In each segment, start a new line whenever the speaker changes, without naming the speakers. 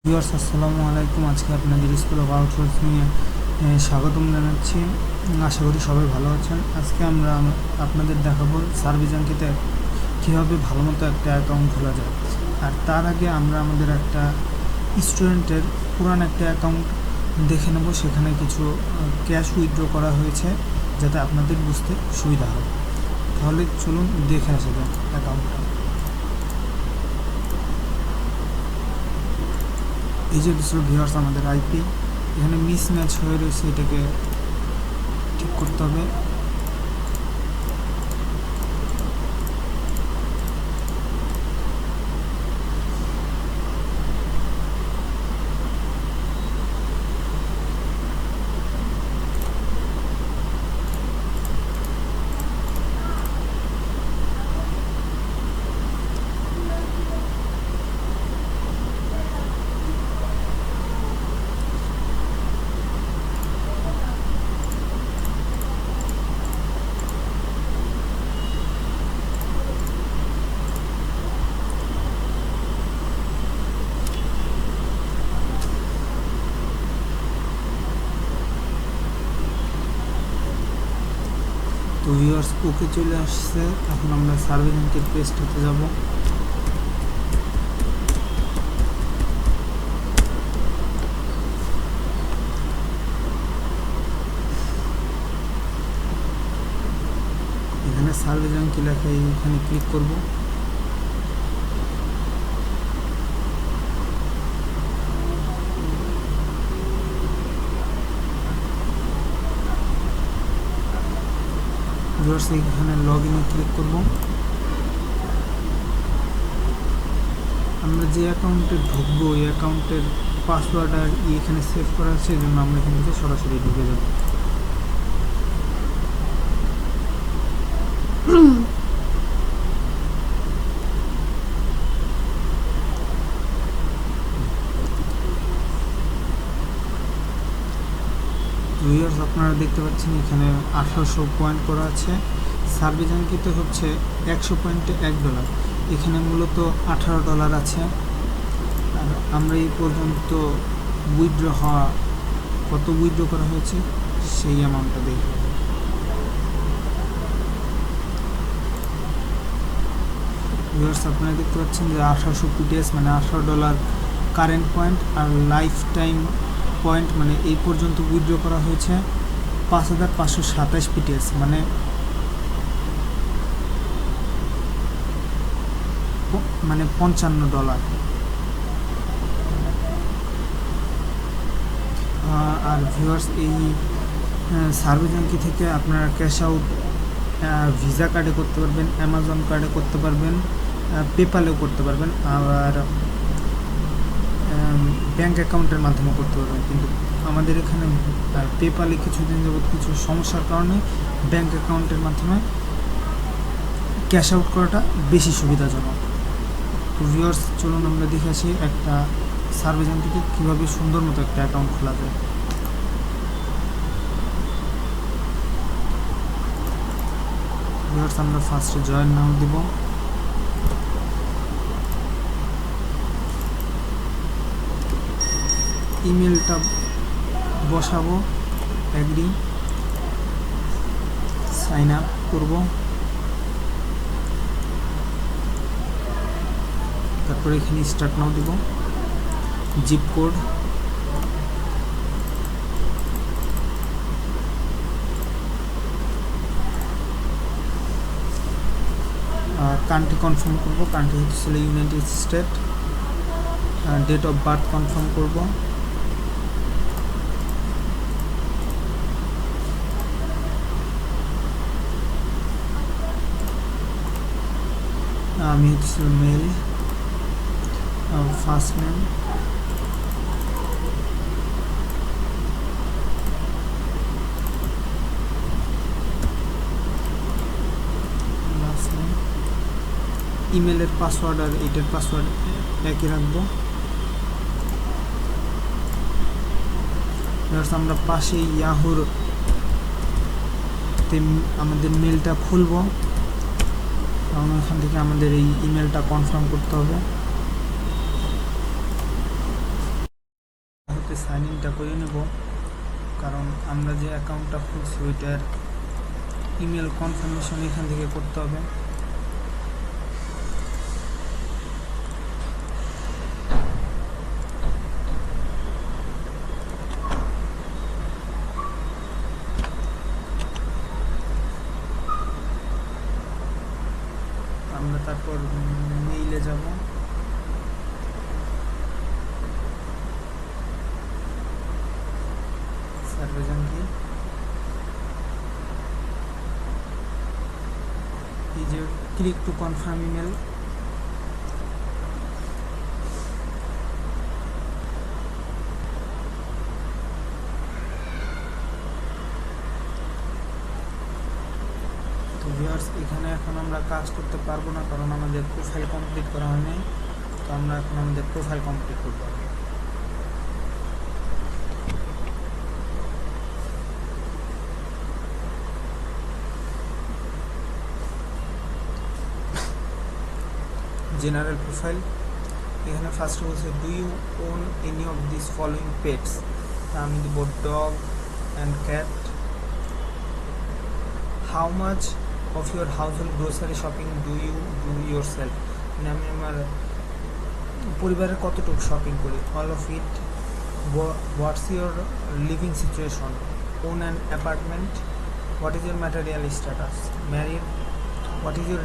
Viewers আসসালামু আলাইকুম। আজকে আপনাদের স্কুল অফ আউটসোর্সিংয়ে স্বাগতম জানাচ্ছি। আশা করি সবাই ভালো আছেন। আজকে আমরা আপনাদের দেখাবো সার্ভিস আঙ্কিতে কীভাবে ভালো মতো একটা অ্যাকাউন্ট খোলা যায়। আর তার আগে আমরা আমাদের একটা স্টুডেন্টের পুরান একটা অ্যাকাউন্ট দেখে নেব। সেখানে কিছু ক্যাশ উইথড্র করা হয়েছে যাতে আপনাদের বুঝতে সুবিধা হয়। তাহলে চলুন দেখে আসা যাক অ্যাকাউন্টটা। এই যে ভিউয়ার্স আমাদের আইপি এখানে মিস ম্যাচ হয়ে রয়েছে, এটাকে ঠিক করতে হবে। তো ভিউয়ার্স ওকে চলে আসছে। এখন আমরা সার্ভিস আঙ্কের পেজটাতে যাব। এখানে সার্ভিস আঙ্কি লেখা, এখানে ক্লিক করব। ভিউয়ার্স এখানে লগ ইনে ক্লিক করব। আমরা যে অ্যাকাউন্টে ঢুকবো এই অ্যাকাউন্টের পাসওয়ার্ড আর এখানে সেভ করা আছে, এই জন্য আমরা এখান থেকে সরাসরি ঢুকে যাব। ভিউয়ার্স আপনারা দেখতে পাচ্ছেন এখানে 1800 পয়েন্ট করা আছে। সার্ভিস আঙ্কিতে হচ্ছে 100 পয়েন্টে $1। এখানে মূলত $18 আছে। আর আমরা এই পর্যন্ত উইথড্র হওয়া কত উইথড্র করা হয়েছে সেই অ্যামাউন্টটা দেখব। ভিউয়ার্স আপনারা দেখতে পাচ্ছেন যে 1800 পিটিএস মানে $18 কারেন্ট পয়েন্ট, আর লাইফ টাইম পয়েন্ট মানে এই পর্যন্ত উইথড্র করা হয়েছে 5527 পিটিএস মানে $55। আর ভিউয়ার্স এই সার্ভিস আঙ্কি থেকে আপনারা ক্যাশ আউট ভিসা কার্ডে করতে পারবেন, অ্যামাজন কার্ডে করতে পারবেন, পেপ্যালেও করতে পারবেন, আবার ব্যাঙ্ক অ্যাকাউন্টের মাধ্যমে করতে পারবেন। কিন্তু আমাদের এখানে পেপ্যালে কিছুদিন যাবত কিছু সমস্যার কারণে ব্যাঙ্ক অ্যাকাউন্টের মাধ্যমে ক্যাশ আউট করাটা বেশি সুবিধাজনক। তো ভিউয়ার্স চলুন আমরা দেখে আসি একটা সার্ভিস থেকে কীভাবে সুন্দর মতো একটা অ্যাকাউন্ট খোলা যায়। ভিউয়ার্স আমরা ফার্স্টে জয়েন নাও দিব। ইমেলটা বসাবো, অ্যাগ্রি, সাইন আপ করব। তারপরে এখানে স্টার্ট নাও দিব, জিপ কোড, কান্ট্রি কনফার্ম করব। কান্ট্রি হচ্ছে United State. Date of birth confirm করব। আমি হচ্ছে male, first name, last name. ইমেলের পাসওয়ার্ড আর এটার পাসওয়ার্ড একই রাখবো। আমরা পাশে ইয়াহুর আমাদের মেলটা খুলব, কারণ এখান থেকে আমাদের এই ইমেলটা কনফার্ম করতে হবে। সাইন ইনটা করে নেব, কারণ আমরা যে অ্যাকাউন্টটা খুলছি ওইটার ইমেল কনফার্মেশন এখান থেকে করতে হবে। আমরা তারপর মেইলে যাব, সার্ভেজাঙ্কি এই যে ক্লিক টু কনফার্ম ইমেল। তো ভিউয়ার্স এখানে এখন আমরা কাজ করতে পারবো না, কারণ আমাদের প্রোফাইল কমপ্লিট করা হয়নি। তো আমরা এখন আমাদের প্রোফাইল কমপ্লিট করবো। জেনারেল প্রোফাইল, এখানে ফার্স্ট বলছে do you own any of this following pets. আমি দেব dog and cat. How much of your household grocery shopping do you do yourself, মানে আমি আমার পরিবারের কতটুকু শপিং করি। All of it. What's your living situation, own an apartment. What is your material status, married. What is your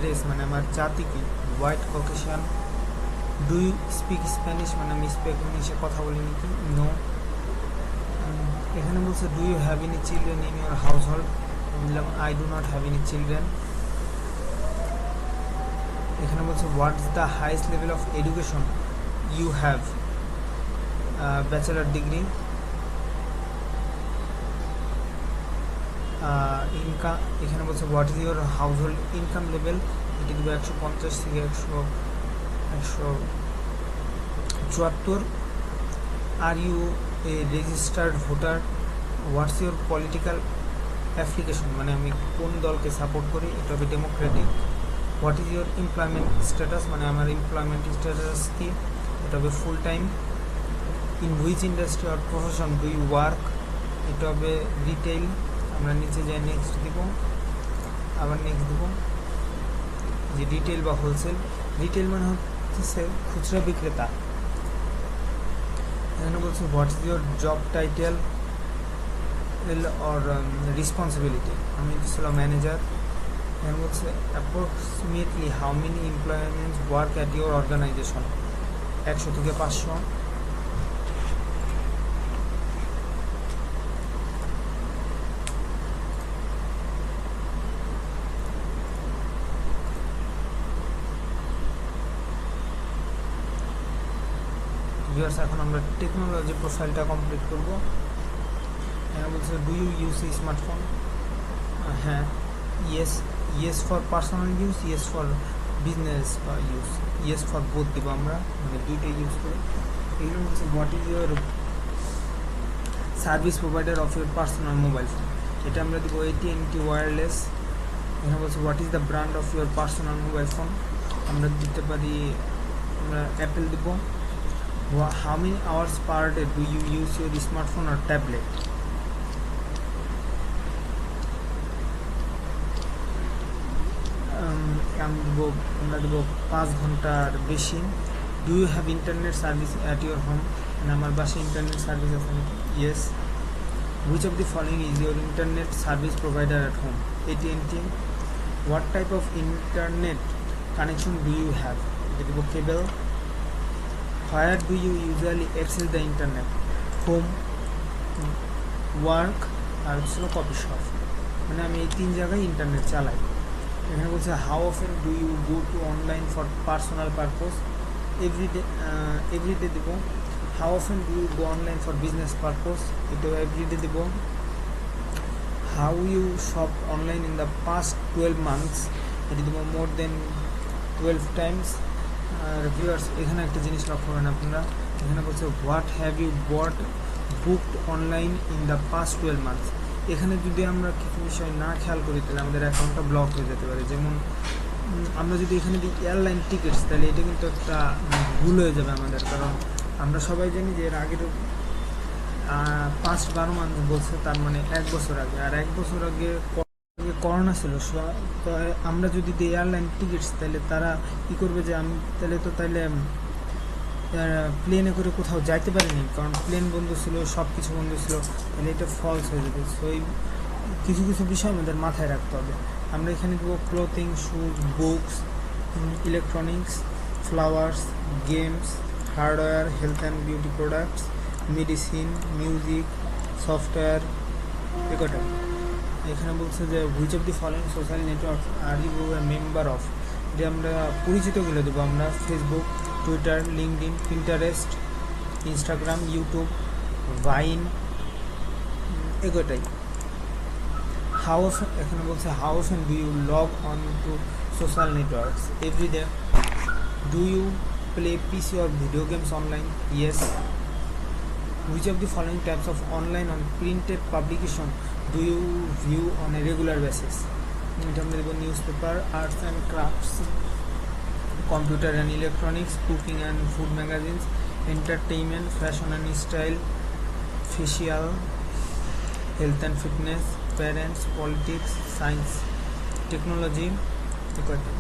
race মানে আমার জাতি কি, white Caucasian. Do you speak Spanish, মানে আমি স্প্যানিশে কথা বলি নাকি, নো। এখানে বলছে do you have any children in your household, বললাম I do not have any children. এখানে বলছে what's the highest level of education you have, bachelor degree. Income, এখানে বলছে what is your household income level, এটি দেবো 150 থেকে 174। Are you a registered voter. What's your political application, মানে আমি কোন দলকে সাপোর্ট করি, এটা হবে democratic. What is your employment status, মানে আমার এমপ্লয়মেন্ট স্ট্যাটাস কি, এটা হবে full time. In which industry or profession do you work, এটা হবে রিটেইল। আমরা নিচে যাই নেক্সট দিব, আবার নেক্সট দিব। যে রিটেল বা হোলসেল, রিটেল মানে হচ্ছে খুচরা বিক্রেতা। এখানে বলছে what is your job title or responsibility, আমি ছিলাম ম্যানেজার। এখানে বলছে approximately how many employments work at your organisation, 100 থেকে 500। এখন আমরা টেকনোলজি প্রোফাইলটা কমপ্লিট করব। এখানে বলছে ডু ইউ ইউজ স্মার্টফোন, হ্যাঁ, yes. Yes for personal use, yes for business বা ইউজ, ইয়েস ফর বোথ দিব আমরা, মানে দুইটাই ইউজ করি। এগুলো হচ্ছে what is your service provider of your personal mobile phone, এটা আমরা দেবো AT&T ওয়্যারলেস। এখানে বলছে what is the brand of your personal mobile phone, আমরা দিতে পারি, আমরা অ্যাপেল দেবো। How many hours per day do you use your smartphone or tablet? আমরা দেবো 5 ঘন্টার বেশি। Do you have internet service at your home, মানে আমার বাসায় ইন্টারনেট সার্ভিস আছে নাকি, yes. Which of the following is your internet service provider at home, AT&T। What type of internet connection do you have, এটা দেবো কেবল। Where do you usually access the internet? Home, work, আর হচ্ছিল coffee shop, মানে আমি এই 3 জায়গায় internet চালাই। এখানে বলছে how often do you go to online for personal purpose, everyday দেবো। How often do you go online for business purpose, এটাও এভরিডে দেবো। How you shop online in the past 12 months, এটি দেবো মোর দেন 12 times। আর viewers এখানে একটা জিনিস লক্ষ্য করেন আপনারা, এখানে বলছে what have you bought booked online in the past 12 months। এখানে যদি আমরা কিছু বিষয় না খেয়াল করি তাহলে আমাদের অ্যাকাউন্টটা ব্লক হয়ে যেতে পারে। যেমন আমরা যদি এখানে দিই এয়ারলাইন টিকিটস, তাহলে এটা কিন্তু একটা ভুল হয়ে যাবে আমাদের, কারণ আমরা সবাই জানি যে এর আগের 5-12 মান্থ বলছে, তার মানে 1 বছর আগে। আর 1 বছর আগে করোনা ছিল। তো আমরা যদি দিই এয়ারলাইন টিকিটস, তাহলে তারা কী করবে যে আমি তাহলে প্লেনে করে কোথাও যাইতে পারিনি, কারণ প্লেন বন্ধ ছিল, সব কিছু বন্ধ ছিল, তাহলে এটা ফলস হয়ে যাবে। সো এই কিছু কিছু বিষয় আমাদের মাথায় রাখতে হবে। আমরা এখানে দেবো clothing, shoes, books, electronics, flowers, games, hardware, health and beauty products, medicine, music, software, এগুলো। এখানে বলছে যে which of the following social network are you a member of. যে আমরা পরিচিতগুলো দেবো আমরা: Facebook, Twitter, LinkedIn, Pinterest, Instagram, YouTube, Vine, এগুলোটাই। হাউ অফ, এখানে বলছে how often do you log on to social networks? Every day. Do you play PC or video games online? Yes. Which of the following types of online on printed publication do you view on a regular basis? এটা আমরা দেবো newspaper, arts and crafts, computer and electronics, cooking and food magazines, entertainment, fashion and style, facial, health and fitness, parents, politics, science, technology, ইত্যাদি।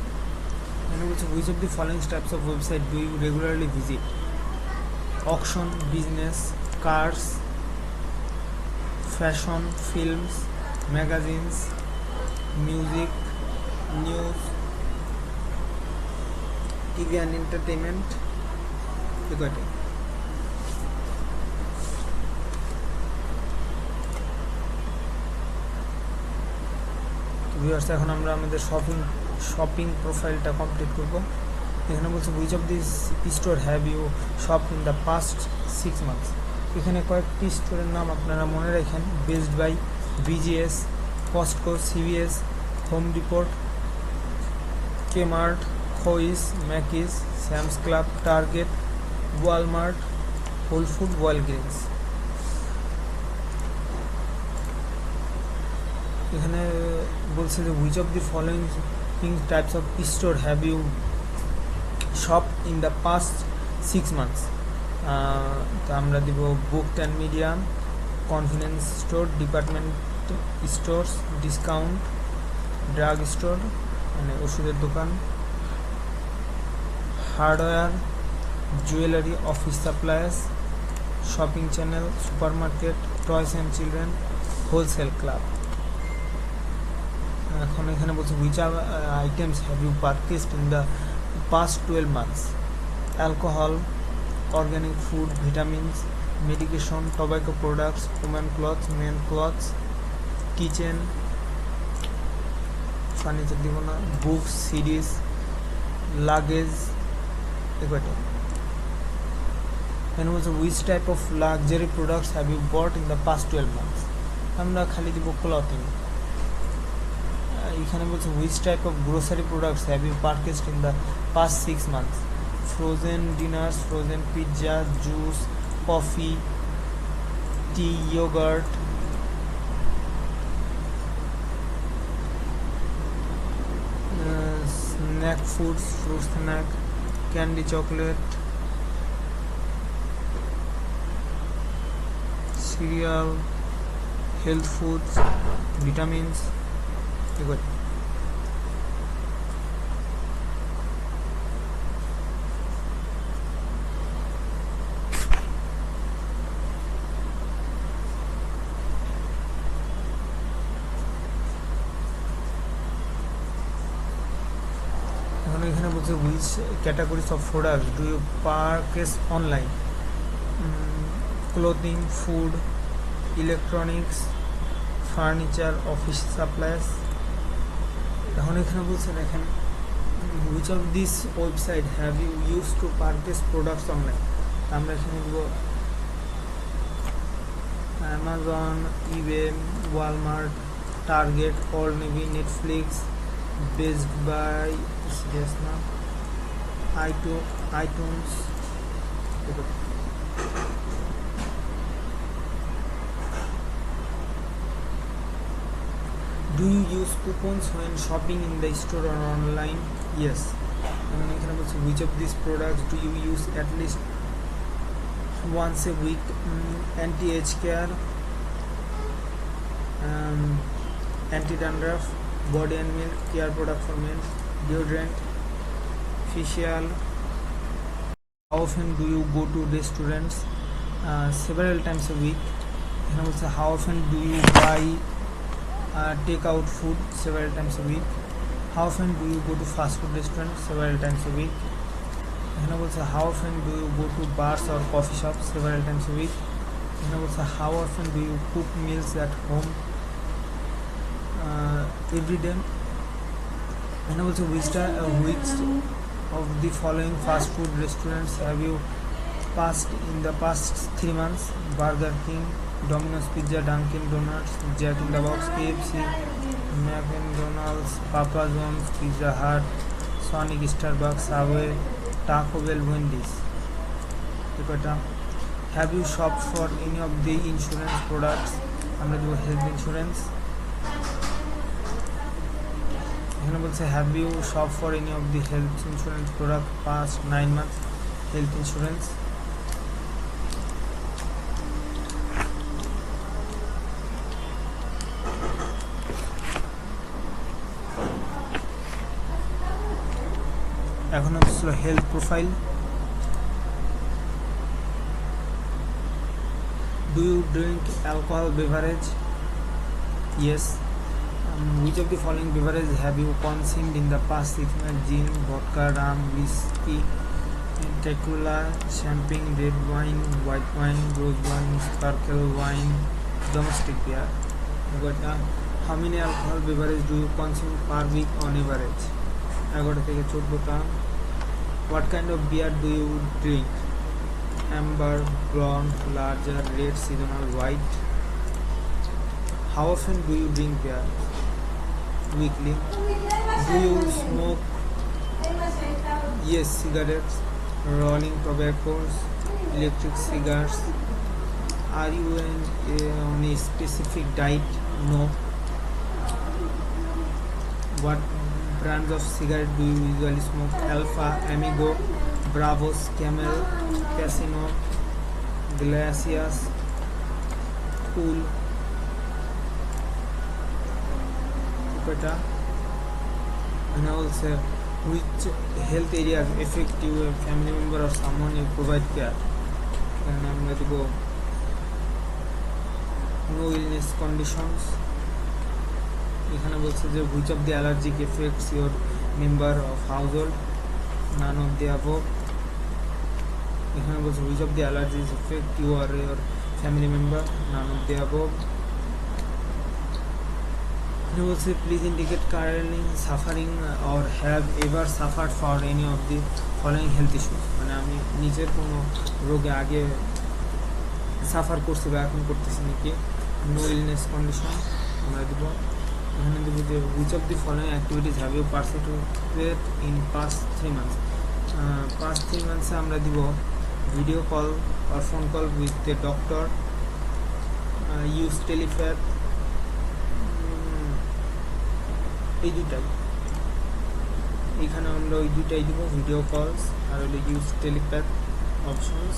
এখানে বলছে which of the following types of website do you regularly visit? Auction, business, cars, fashion, films, magazines, music, news, TV and entertainment, ইত্যাদি। Viewers, এখন আমরা আমাদের shopping প্রোফাইলটা complete করব। এখানে বলছে which of this store have you shop in the past 6 months? এখানে কয়েকটি স্টোরের নাম আপনারা মনে রাখেন: Best Buy, BJ's, Costco, CVS, Home Depot, Kmart, Kohl's, Macy's, Sam's Club, Target, Walmart, Whole Food, Walgreens. এখানে বলছে যে which of the following types of store have you shop in the past 6 months? তো আমরা দিব book and media, convenience store, department stores, discount, drug store মানে ওষুধের দোকান, hardware, jewellery, office supplies, shopping channel, supermarket, toys and children, wholesale club. এখন এখানে বলছে which items have you purchased in the past 12 months? Alcohol, organic food, vitamins, medication, tobacco products, women clothes, men clothes, kitchen, furniture দিব না, books, CDs, luggage, এগুলো। Then was which type of luxury products have you bought in the past 12 months? আমরা খালি দিব clothing। এখানে বলছে which type of grocery products have you purchased in the past 6 months? Frozen dinners, frozen pizza, juice, coffee, tea, yogurt, snack foods, fruit snack, candy, chocolate, cereal, health foods, vitamins, এগুলো। এখানে বলছে which categories of product do you purchase online? Clothing, food, electronics, furniture, office supplies. এখন এখানে বলছে দেখেন which of this website have you use to purchase products online? আমরা এখানে দেব Amazon, eBay, Walmart, Target, Old Navy, Netflix, Best Buy, Sirius না, iTunes. Do you use coupons when shopping in the store or online? Yes. এখানে বলছে which of these products do you use at least once a week, anti-age care, anti-dandruff, body and milk, care product for men, deodorant, facial. How often do you go to restaurants? Several times a week. And also, how often do you buy take out food? Several times a week. How often do you go to fast food restaurants? Several times a week. And also, how often do you go to bars or coffee shops? Several times a week. And also, how often do you cook meals at home? Every day. And also, which of the following fast food restaurants have you passed in the past 3 months? Burger King, Domino's Pizza, Dunkin' Donuts, Jack in the Box, KFC, McDonald's, Papa John's, Pizza Hut, Sonic, Starbucks, Subway, Taco Bell, Wendy's. Have you shopped for any of the insurance products? আমরা দেবো health insurance. এখানে বলছে have you shop for any of the health insurance product past 9 months health insurance. এখন হচ্ছে health profile. Do you drink alcohol beverage? Yes. Which of the following beverages have you consumed in the past 6 months? Gin, vodka, rum, whiskey, tequila, champagne, red wine, white wine, rose wine, sparkle wine, domestic beer. How many alcohol beverages do you consume per week on average? 11 থেকে 14টা। What kind of beer do you drink? Amber, blonde, larger, red, seasonal, white. How often do you drink beer? Weekly. Do you smoke? Yes, cigarettes, rolling tobaccos, electric cigars. Are you on a specific diet? No. What brands of cigarette do you usually smoke? Alpha, Amigo, Bravos, Camel, Casino, Glaciers, Cool. And also, which health areas affect you, a family member or someone you provide care? And I'm going to go no illness conditions. এখানে বলছে যে which of the allergic affects your member of household? None of the above. এখানে বলছে which of the allergies affect you or your family member? None of the above. এখানে বলছে please indicate currently suffering or have ever suffered for any of the following health issues. মানে আমি নিজের কোনো রোগে আগে সাফার করছি বা এখন করতেছি নাকি। নো ইলনেস কন্ডিশন আমরা দেবো। এখানে দেবো যে which of the following activities have you participated in past 3 months? past 3 months আমরা দিব video call or phone call with the doctor, use telepath, এই দুটাই। এখানে আমরা ওই দুটাই দিব, ভিডিও কলস আর হলো ইউজ টেলিপ্যাথ অপশনস।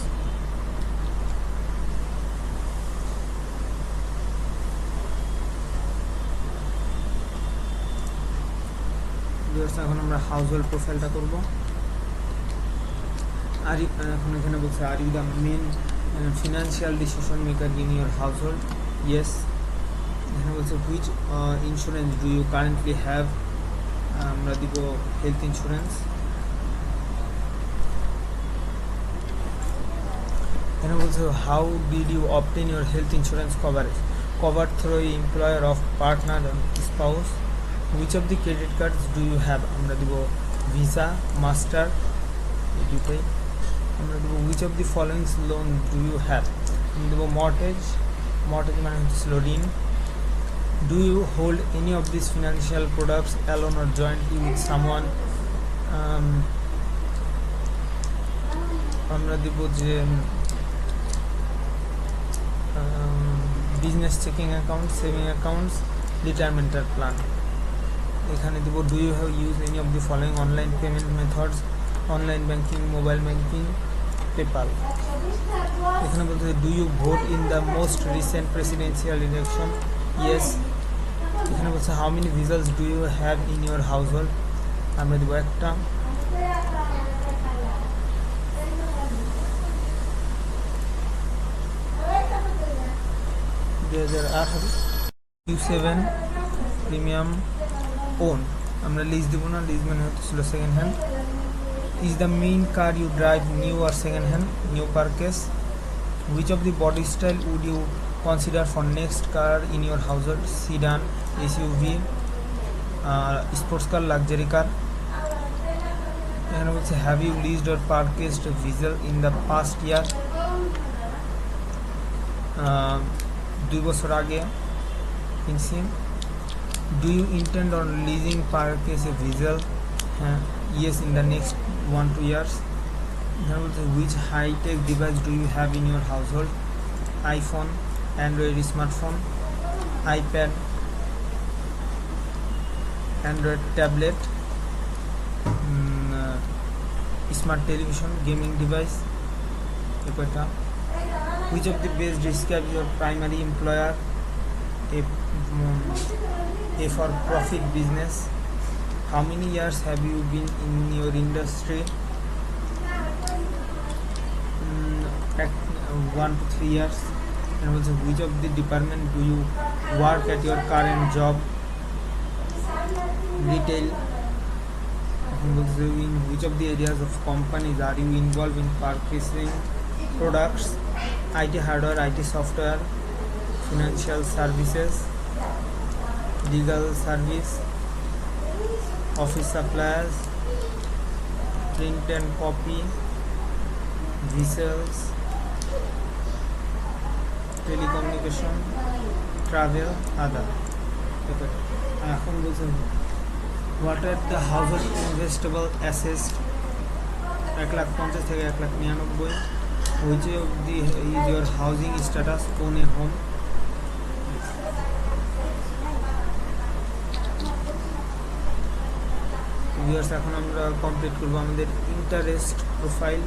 এখন আমরা হাউস হোল্ড প্রোফাইলটা করবো। আর এখন এখানে বলছে are you the main financial decision maker in your household? Yes. এখানে বলছে which insurance do you currently have? আমরা দিব হেলথ ইন্স্যুরেন্স। এখানে বলছে how did you obtain your health insurance coverage? Cover through employer of partner spouse. Which of the credit cards do you have? আমরা দিব Visa, Master, এই দুটোই। আমরা দেবো which of the following loan do you have? আমি দেবো মর্টেজ। মর্টেজ মানে হচ্ছে ঋণ। Do you hold any of these financial products alone or jointly with someone? আমরা দেব যে business checking account, saving accounts, retirement plan. এখানে দেব do you have use any of the following online payment methods? Online banking, mobile banking, PayPal. এখানে বলতে do you vote in the most recent presidential election? Yes. এখানে বলছে how many vehicles do you have in your household? আমরা দেবো একটা। 2018। Q7 premium on, আমরা lease দেবো না, লিজ মানে হচ্ছিল second hand. Is the main car you drive new or second hand? New purchase. Which of the body style would you consider for next car in your household? Sedan, SUV, sports car, luxury car? এখানে বলছে have you leased or purchased a vehicle in the past year? 2 বছর আগে কিনছি। Do you intend on leasing purchase a vehicle? Yes, in the next 1-2 years. Which high-tech device do you have in your household? iPhone, Android smartphone, iPad, Android tablet, smart television, gaming device. Which of the best describes your primary employer? A for profit business. How many years have you been in your industry? 1 to 3 years. And also, which of the department do you work at your current job? Retail. And also, in which of the areas of companies are you involved in purchasing products? IT hardware, IT software, financial services, legal service, office supplies, print and copy, vessels, telecommunication, travel, other. এখন বলছেন what are the household investable assets? 1,50,000 থেকে 1,99,000. Which of the is your housing status? Own a home. Viewers, এখন আমরা complete করব আমাদের interest profile.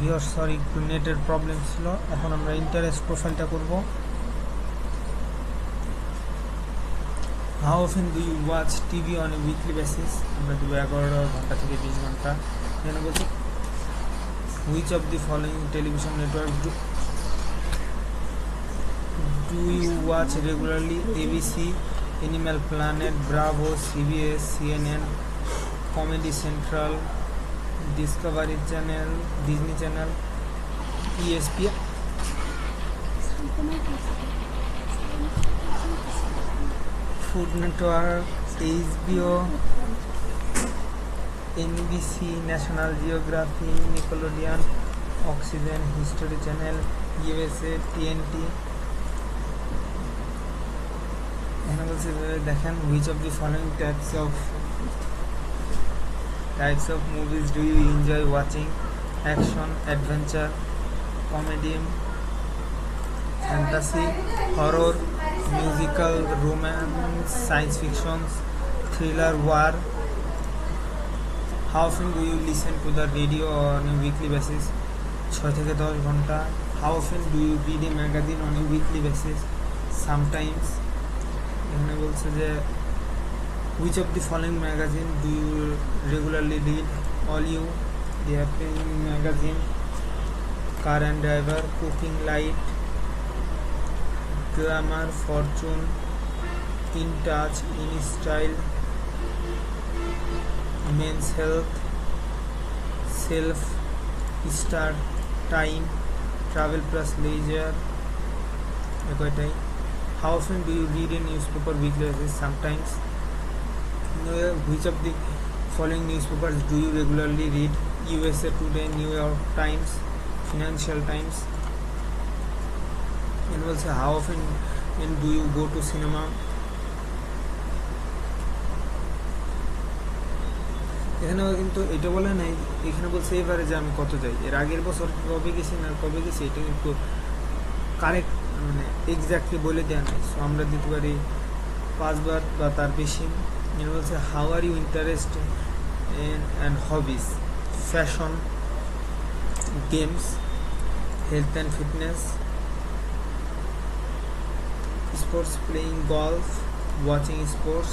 Viewers, sorry, একটু নেটের problem ছিল। এখন আমরা ইন্টারেস্ট প্রোফাইলটা করব। How often do you watch TV on a weekly basis? আমরা দেবো 11 ঘন্টা থেকে 20 ঘন্টা। এখানে বলছি which of the following television network do you watch regularly? ABC, Animal Planet, Bravo, CBS, CNN, Comedy Central, Discovery Channel, Disney Channel, ESPN, Food Network, HBO, NBC, National Geography, Nickelodeon, Oxygen, History Channel, USA, TNT। এখানে বলছে দেখেন which of the following types of movies do you enjoy watching? Action, adventure, comedy, fantasy, horror, musical, romance, science fiction, thriller, war. How often do you listen to the radio on a weekly basis? 6 থেকে 10 ঘন্টা. How often do you read a magazine on a weekly basis? Sometimes. এখানে বলছে যে which of the following magazine do you regularly read? All You, The Happy Magazine, Car and Driver, Cooking Light, Glamour, Fortune, In Touch, In Style, Men's Health, Self, Star, Time, Travel Plus Leisure. একটাই. How often do you read a newspaper weekly basis? Sometimes. Which of the following newspapers do you regularly read? USA Today, New York Times, Financial Times. And also, how often do you go to cinema? এখানে কিন্তু এটা বলে নাই, এখানে বলছে এবারে যে আমি কত যাই, এর আগের বছর কবে গেছি না কবে গেছি এটা কিন্তু কারেক্ট মানে এক্স্যাক্টলি বলে দেওয়া নাই। সো আমরা দিতে পারি 5 বার বা তার বেশি। এখানে বলছে how are you interested in and hobbies, fashion, games, health and fitness, sports, playing golf, watching sports.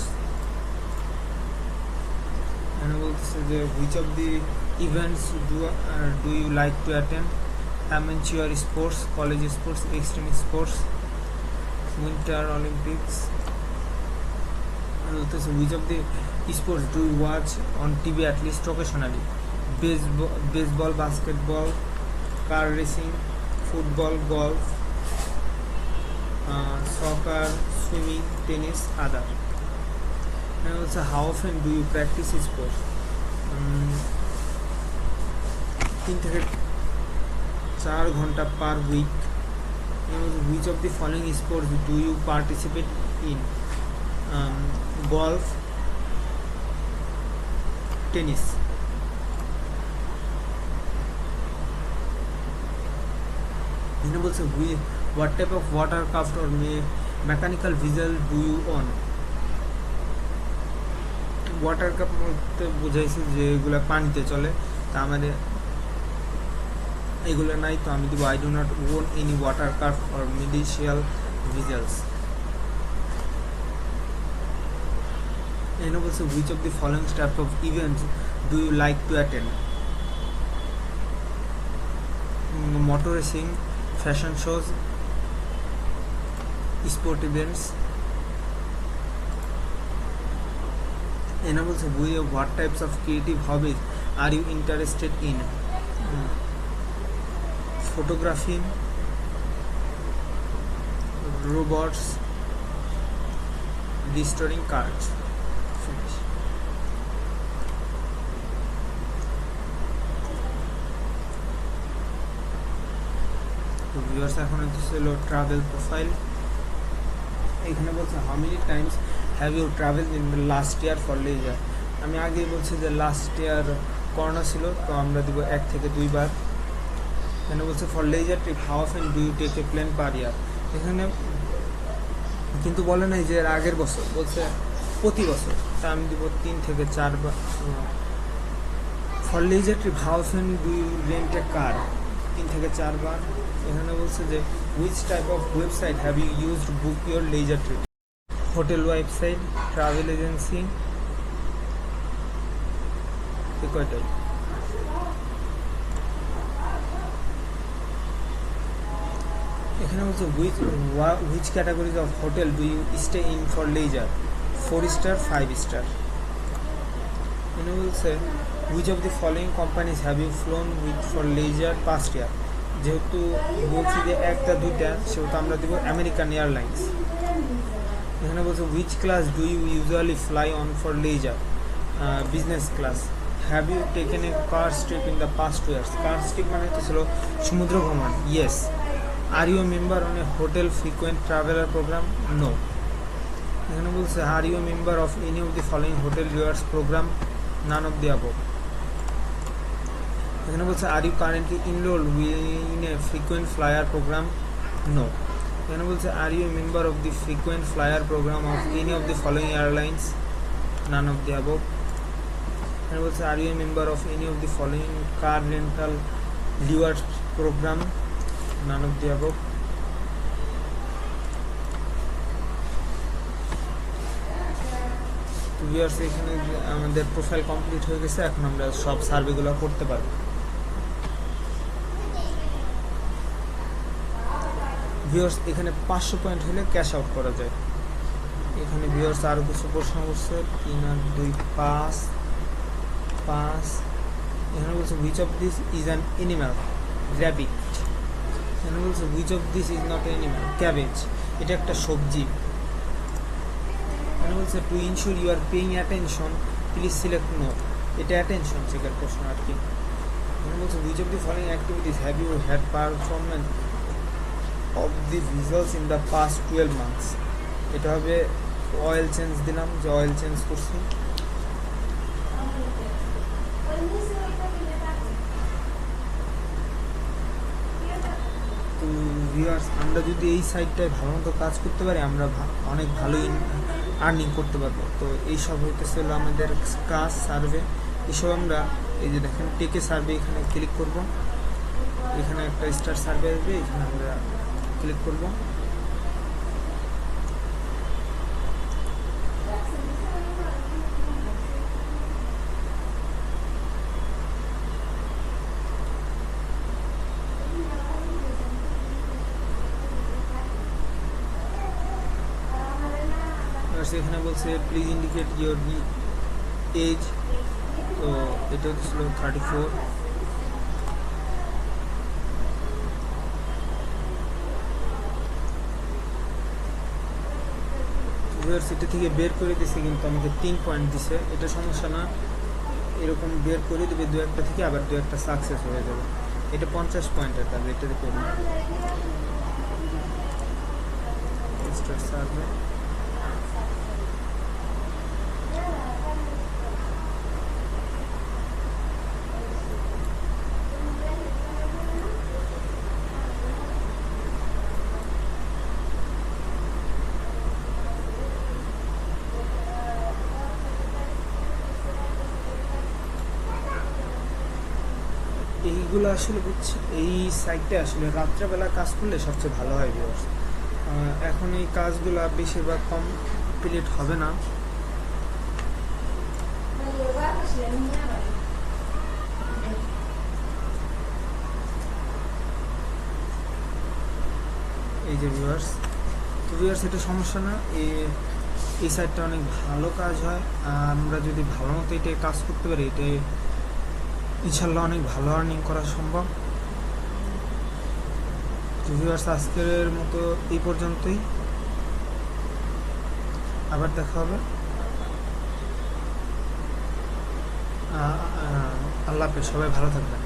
And also which of the events do you like to attend? Amateur sports, college sports, extreme sports, Winter Olympics. And also which of the sports do you watch on TV at least occasionally? Baseball, basketball, car racing, football, golf, soccer, swimming, tennis, other. And also how often do you practice sports? 3 থেকে 4 ঘন্টা per week. Which of the following sports do you participate in? Golf, tennis. What type of watercraft or mechanical vessel do you own? ওয়াটারক্রাফট বলতে বোঝাইছে যে এগুলো পানিতে চলে, তা আমাদের এগুলো নাই, তো আমি দিব I do not own any watercraft or medicinal vessels. বলছে which of the following types of events do you like to attend? Motor racing, fashion shows, sport events. বলছে what types of creative hobbies are you interested in? Photography, robots, restoring cars. Finish. তো viewers এখন হচ্ছে travel profile. এখানে বলছে how many times have you travel in the last year for leisure. আমি আগেই বলছি যে লাস্ট ইয়ার করোনা ছিল, তো আমরা দিব 1 থেকে 2 বার। এখানে বলছে for leisure trip how often do you take a plane per year. এখানে কিন্তু বলে নাই যে এর আগের বছর, বলছে প্রতি বছর, তা আমি দিব 3 থেকে 4 বার। For leisure trip how often do you rent a car, 3 থেকে 4 বার। এখানে বলছে যে which type of website have you used book your leisure trip? Hotel website, travel agency, কয়টাই। এখানে বলছে which categories of hotel do you stay in for leisure? 4 star, 5 star. এখানে বলছে which of the following companies have you flown with for leisure past year? যেহেতু বলছি যে 1টা 2টা, সেহেতু আমরা দেবো আমেরিকান এয়ারলাইন্স। এখানে বলছে which class do you usually fly on for leisure? Business class. Have you taken a cruise trip in the past years? Cruise trip মানে তো ছিল সমুদ্র ভ্রমণ, yes. Are you member on a hotel frequent traveller programme? No. এখানে বলছে are you member of any of the following hotel rewards programme? None of the above. এখানে বলছে are you currently enrolled in a frequent flyer programme? No. এখানে বলছে are you member of the frequent flyer programme of any of the following airlines, none of the above. এখানে বলছে are you member of any of the following car rental rewards programme, none of the above. Viewers এখানে আমাদের profile complete হয়ে গেছে, এখন আমরা সব সার্ভেগুলো করতে পারবো। ভিউয়ার্স এখানে 500 পয়েন্ট হলে ক্যাশ আউট করা যায়। এখানে ভিউয়ার্স আরও কিছু প্রশ্ন করছে, 3 আর 2 5। এখানে বলছে which of this is an animal, rabbit. এখানে বলছে which of this is not animal, cabbage, এটা একটা সবজি। এখানে বলছে to ensure you are paying attention please select no, এটা অ্যাটেনশন চেকের প্রশ্ন আর কি। এখানে বলছে which of the following activities have you had performance of the visuals in the past 12 months, এটা হবে অয়েল চেঞ্জ দিলাম, যে অয়েল চেঞ্জ করছি। তো ভিউয়ার্স আমরা যদি এই সাইটটায় ভালো মতো কাজ করতে পারি, আমরা অনেক ভালো আর্নিং করতে পারবো। তো এইসব হইতেছে হলো আমাদের কাজ, সার্ভে। এসব আমরা এই যে দেখেন টেকে সার্ভে, এখানে ক্লিক করব, এখানে একটা স্টার সার্ভে আসবে, এখানে আমরা ক্লিক করব। এখানে বলছে প্লিজ ইন্ডিকেট ইউর এজ, তো এটা ছিল 34। ইউনিভার্সিটি থেকে বের করে দিছে, কিন্তু আমাকে 3 পয়েন্ট দিছে, এটা সমস্যা না, এরকম বের করে দেবে 2-1টা থেকে, আবার 2-1টা সাকসেস হয়ে যাবে। এটা 50 পয়েন্টের কাজ, এটাতে করুন সার্ভে। এইগুলো আসলে বুঝছি, এই সাইটে আসলে রাত্রেবেলা কাজ করলে সবচেয়ে ভালো হয় ভিউয়ার্স। এখন এই কাজগুলো বেশিরভাগ কমপ্লিট হবে না। এই যে ভিউয়ার্স, তো ভিউয়ার্স এটা সমস্যা না, এই সাইটটা অনেক ভালো কাজ হয়। আমরা যদি ভালো মতো এটা কাজ করতে পারি, এটা ইনশাল্লাহ অনেক ভালো আর্নিং করা সম্ভব। তো ভিউয়ার্স আজকের মতো এই পর্যন্তই, আবার দেখা হবে। আল্লাহ হাফেজ, সবাই ভালো থাকবেন।